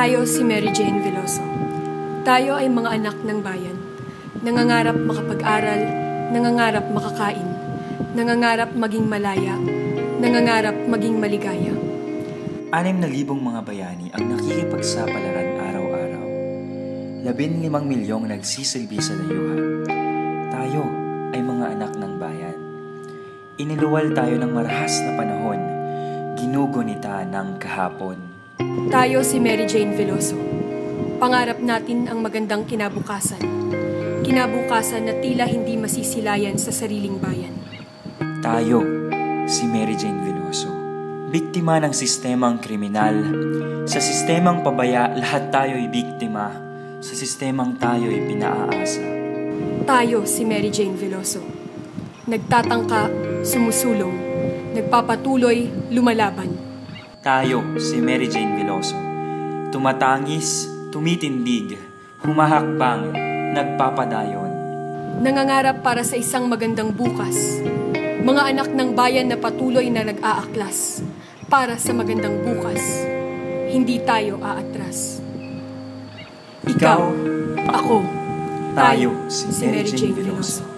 Tayo si Mary Jane Veloso. Tayo ay mga anak ng bayan. Nangangarap makapag-aral, nangangarap makakain, nangangarap maging malaya, nangangarap maging maligaya. 6,000 mga bayani ang nakikipagsapalaran araw-araw. 15 milyong nagsisilbi sa dayuhan. Tayo ay mga anak ng bayan. Iniluwal tayo ng marahas na panahon, ginugunita ng kahapon. Tayo si Mary Jane Veloso. Pangarap natin ang magandang kinabukasan. Kinabukasan na tila hindi masisilayan sa sariling bayan. Tayo si Mary Jane Veloso. Biktima ng sistemang kriminal. Sa sistemang pabaya, lahat tayo'y biktima. Sa sistemang tayo'y pinaaasa. Tayo si Mary Jane Veloso. Nagtatangka, sumusulong, nagpapatuloy, lumalaban. Tayo si Mary Jane Veloso. Tumatangis, tumitindig, humahakbang, nagpapadayon. Nangangarap para sa isang magandang bukas. Mga anak ng bayan na patuloy na nag-aaklas para sa magandang bukas. Hindi tayo aatras. Ikaw, ako, tayo si Mary Jane Veloso.